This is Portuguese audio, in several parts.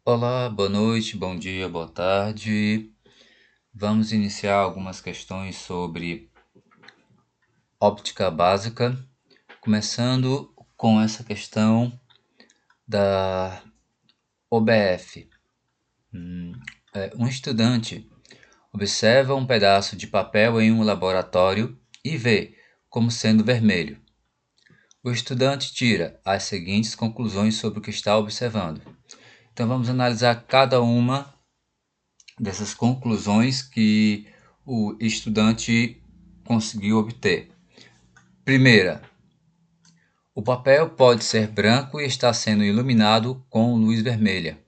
Olá, boa noite, bom dia, boa tarde. Vamos iniciar algumas questões sobre óptica básica, começando com essa questão da OBF. Um estudante observa um pedaço de papel em um laboratório e vê como sendo vermelho. O estudante tira as seguintes conclusões sobre o que está observando. Então vamos analisar cada uma dessas conclusões que o estudante conseguiu obter. Primeira, o papel pode ser branco e está sendo iluminado com luz vermelha.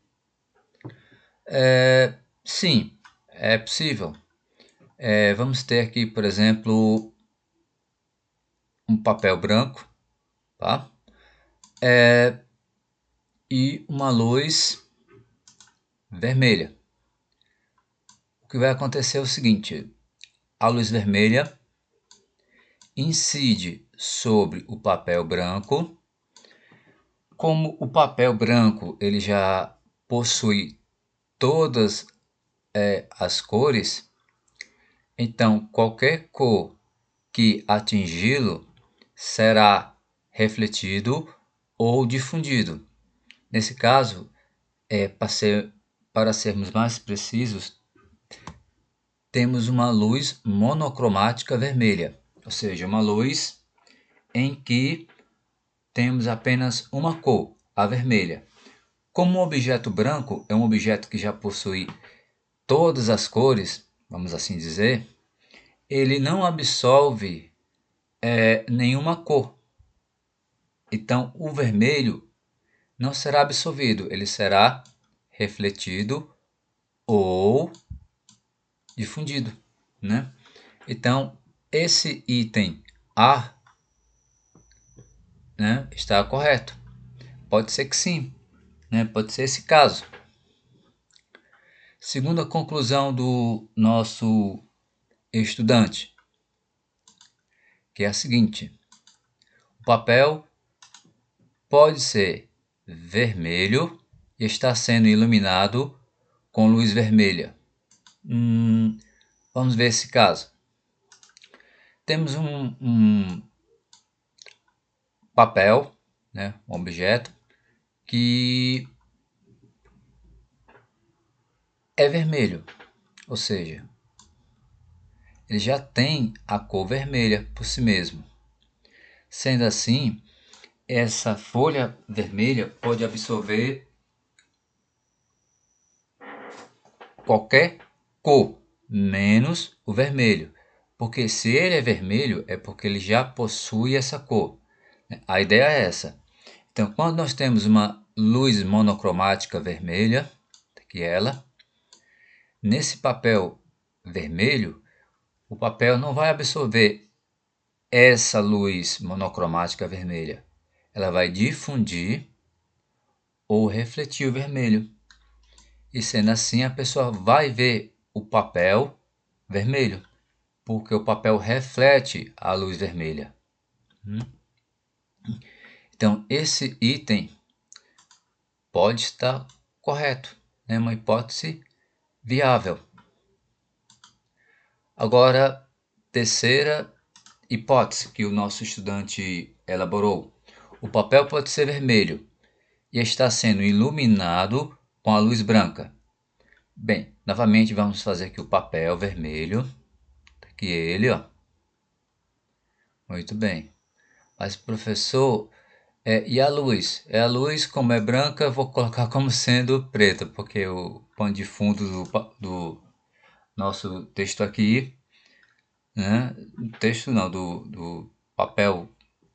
Sim, é possível. Vamos ter aqui, por exemplo, um papel branco, tá? E uma luz vermelha. O que vai acontecer é o seguinte: a luz vermelha incide sobre o papel branco. Como o papel branco ele já possui todas as cores, então qualquer cor que atingi-lo será refletido ou difundido. Nesse caso, para sermos mais precisos, temos uma luz monocromática vermelha, ou seja, uma luz em que temos apenas uma cor, a vermelha. Como um objeto branco é um objeto que já possui todas as cores, vamos assim dizer, ele não absorve nenhuma cor. Então, o vermelho não será absorvido, ele será refletido ou difundido, né? Então, esse item A, né, está correto. Pode ser que sim, né? Pode ser esse caso. Segunda conclusão do nosso estudante, que é a seguinte: o papel pode ser vermelho e está sendo iluminado com luz vermelha. Vamos ver esse caso. Temos um papel, né, um objeto, que é vermelho, ou seja, ele já tem a cor vermelha por si mesmo. Sendo assim, essa folha vermelha pode absorver qualquer cor, menos o vermelho. Porque se ele é vermelho, é porque ele já possui essa cor. A ideia é essa. Então, quando nós temos uma luz monocromática vermelha, que é ela, nesse papel vermelho, o papel não vai absorver essa luz monocromática vermelha. Ela vai difundir ou refletir o vermelho. E sendo assim, a pessoa vai ver o papel vermelho, porque o papel reflete a luz vermelha. Então, esse item pode estar correto, é uma hipótese viável. Agora, terceira hipótese que o nosso estudante elaborou. O papel pode ser vermelho e está sendo iluminado com a luz branca. Bem, novamente vamos fazer aqui o papel vermelho. Aqui ele, ó. Muito bem. Mas, professor, e a luz? A luz, como é branca, eu vou colocar como sendo preta, porque o pano de fundo do nosso texto aqui, né? Texto não, do papel,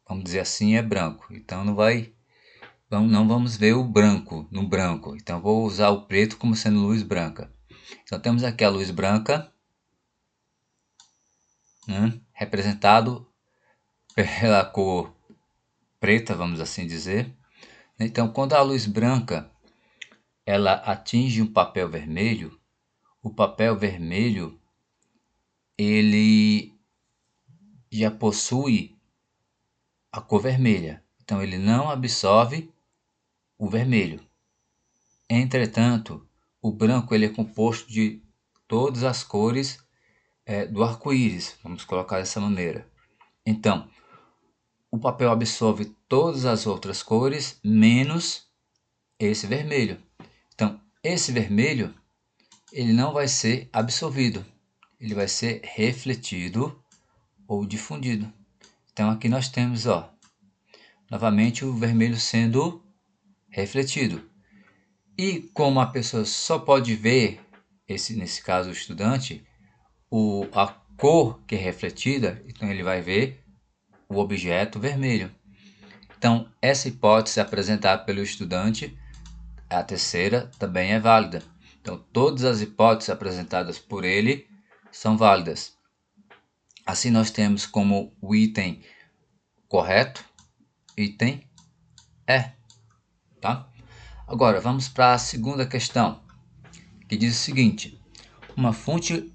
vamos dizer assim, é branco. Então não vamos ver o branco no branco. Então vou usar o preto como sendo luz branca. Então temos aqui a luz branca, né? Representado pela cor preta, vamos assim dizer. Então, quando a luz branca ela atinge um papel vermelho, o papel vermelho ele já possui a cor vermelha. Então, ele não absorve o vermelho. Entretanto, o branco ele é composto de todas as cores do arco-íris, vamos colocar dessa maneira. Então, o papel absorve todas as outras cores, menos esse vermelho. Então, esse vermelho, ele não vai ser absorvido, ele vai ser refletido ou difundido. Então, aqui nós temos, novamente o vermelho sendo refletido. E como a pessoa só pode ver, nesse caso o estudante, a cor que é refletida, então ele vai ver o objeto vermelho. Então, essa hipótese apresentada pelo estudante, a terceira, também é válida. Então, todas as hipóteses apresentadas por ele são válidas. Assim, nós temos como o item correto, item E. Tá? Agora, vamos para a segunda questão, que diz o seguinte: uma fonte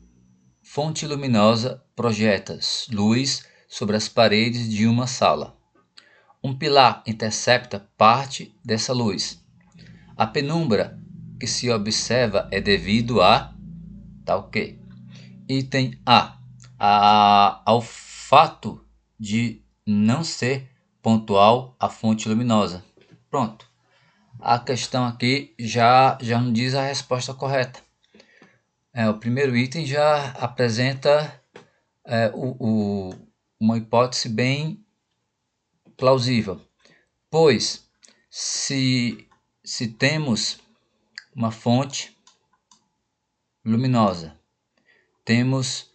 luminosa projeta luz sobre as paredes de uma sala. Um pilar intercepta parte dessa luz. A penumbra que se observa é devido a tal que. Item A. Ao fato de não ser pontual a fonte luminosa. Pronto. A questão aqui já não diz a resposta correta. O primeiro item já apresenta uma hipótese bem plausível, pois se temos uma fonte luminosa, temos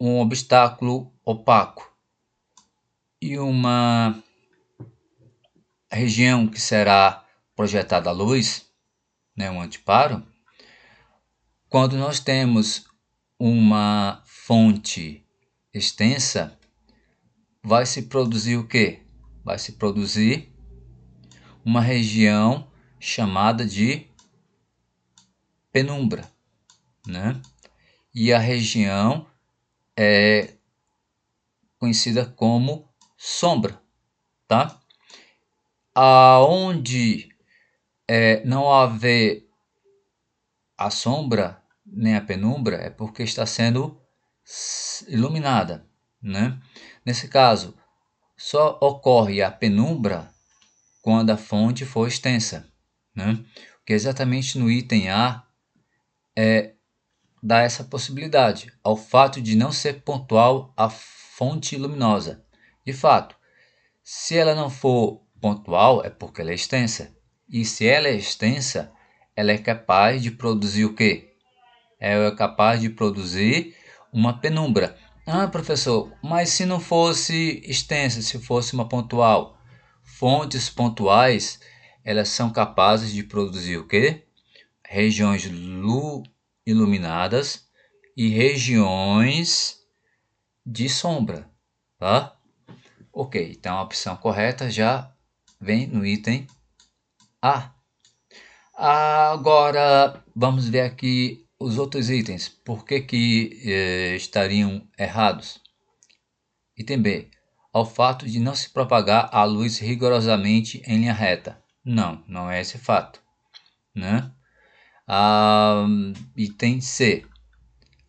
um obstáculo opaco e uma região que será projetada a luz, um antiparo. Quando nós temos uma fonte extensa, vai se produzir o quê? Vai se produzir uma região chamada de penumbra, né? E a região é conhecida como sombra, tá? Aonde não haver a sombra nem a penumbra é porque está sendo iluminada, né? Nesse caso, só ocorre a penumbra quando a fonte for extensa, né? Porque exatamente no item A dá essa possibilidade, ao fato de não ser pontual a fonte luminosa. De fato, se ela não for pontual, é porque ela é extensa. E se ela é extensa, ela é capaz de produzir o quê? Ela é capaz de produzir uma penumbra. Ah, professor, mas se não fosse extensa, se fosse uma pontual? Fontes pontuais, elas são capazes de produzir o quê? Regiões iluminadas e regiões de sombra, tá? Ok, então a opção correta já vem no item A. Agora vamos ver aqui os outros itens. Por que estariam errados? Item B. Ao fato de não se propagar a luz rigorosamente em linha reta. Não é esse fato, né? Item C.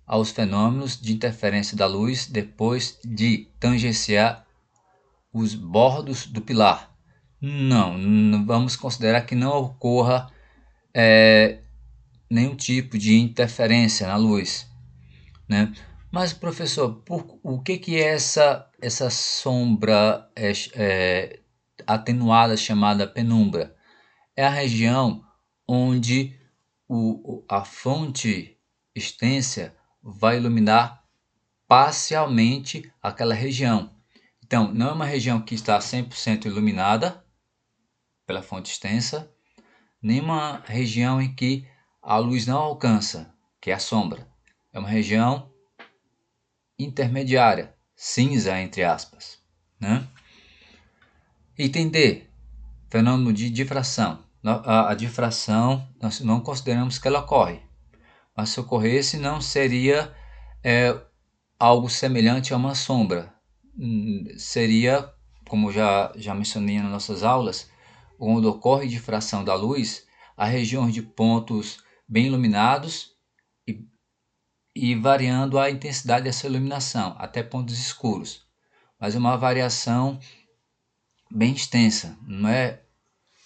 Aos fenômenos de interferência da luz depois de tangenciar os bordos do pilar. Não vamos considerar que não ocorra nenhum tipo de interferência na luz, né? Mas, professor, o que é essa sombra atenuada chamada penumbra? É a região onde a fonte extensa vai iluminar parcialmente aquela região. Então, não é uma região que está 100% iluminada pela fonte extensa, nem uma região em que a luz não alcança, que é a sombra. É uma região intermediária, cinza, entre aspas, né? Item D, fenômeno de difração. A difração, nós não consideramos que ela ocorre, mas se ocorresse não seria algo semelhante a uma sombra. Seria, como já mencionei nas nossas aulas, onde ocorre difração da luz, há regiões de pontos bem iluminados e variando a intensidade dessa iluminação, até pontos escuros. Mas é uma variação bem extensa, não é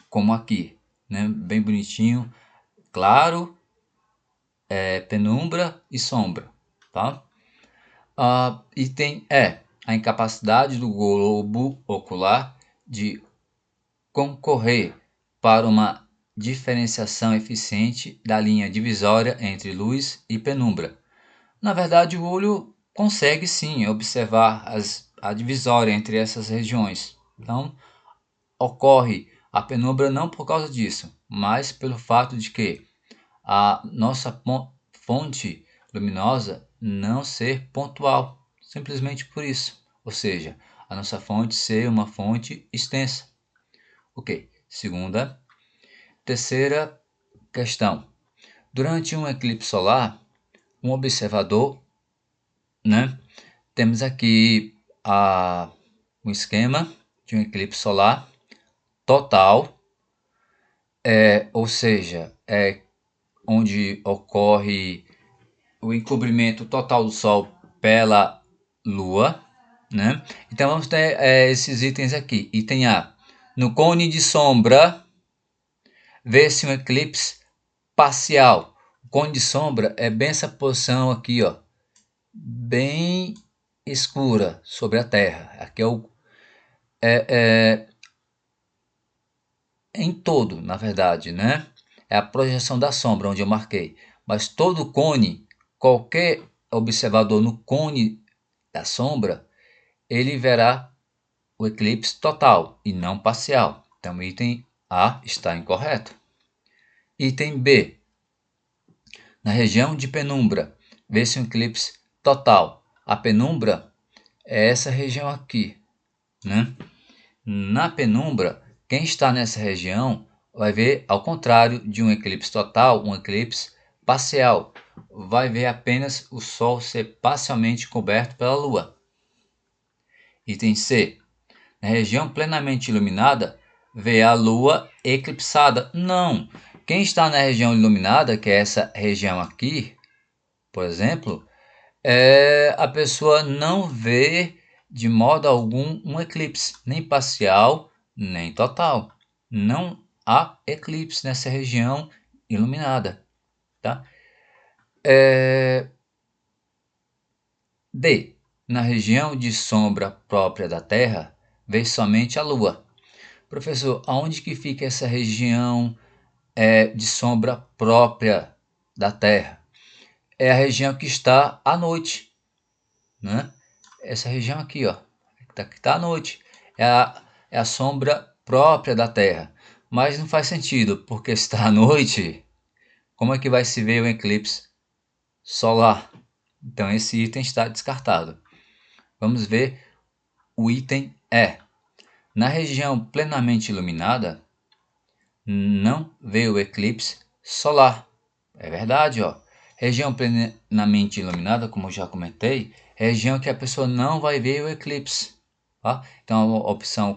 como aqui, né? Bem bonitinho, claro, penumbra e sombra, tá? Item E, a incapacidade do globo ocular de concorrer para uma diferenciação eficiente da linha divisória entre luz e penumbra. Na verdade, o olho consegue sim observar a divisória entre essas regiões. Então, ocorre a penumbra não por causa disso, mas pelo fato de que a nossa fonte luminosa não ser pontual, simplesmente por isso. Ou seja, a nossa fonte ser uma fonte extensa. Ok, terceira questão. Durante um eclipse solar, um observador, né? Temos aqui um esquema de um eclipse solar total, ou seja, onde ocorre o encobrimento total do Sol pela Lua, né? Então vamos ter esses itens aqui. Item A. No cone de sombra, vê-se um eclipse parcial. O cone de sombra é bem essa posição aqui, ó, bem escura sobre a Terra. Aqui em todo, na verdade, né? É a projeção da sombra onde eu marquei. Mas todo cone, qualquer observador no cone da sombra, ele verá o eclipse total e não parcial. Então, item A está incorreto. Item B. Na região de penumbra, vê-se um eclipse total. A penumbra é essa região aqui, né? Na penumbra, quem está nessa região vai ver, ao contrário de um eclipse total, um eclipse parcial. Vai ver apenas o Sol ser parcialmente coberto pela Lua. Item C. Na região plenamente iluminada, vê a Lua eclipsada. Não! Quem está na região iluminada, que é essa região aqui, por exemplo, a pessoa não vê de modo algum um eclipse, nem parcial, nem total. Não há eclipse nessa região iluminada. Tá? D. Na região de sombra própria da Terra, vê somente a Lua. Professor, aonde que fica essa região de sombra própria da Terra? É a região que está à noite, né? Essa região aqui, ó, que está à noite, é a sombra própria da Terra. Mas não faz sentido, porque está à noite, como é que vai se ver o eclipse solar? Então esse item está descartado. Vamos ver o item E. Na região plenamente iluminada, não vê o eclipse solar. É verdade, ó. Região plenamente iluminada, como eu já comentei, é região que a pessoa não vai ver o eclipse. Tá? Então a opção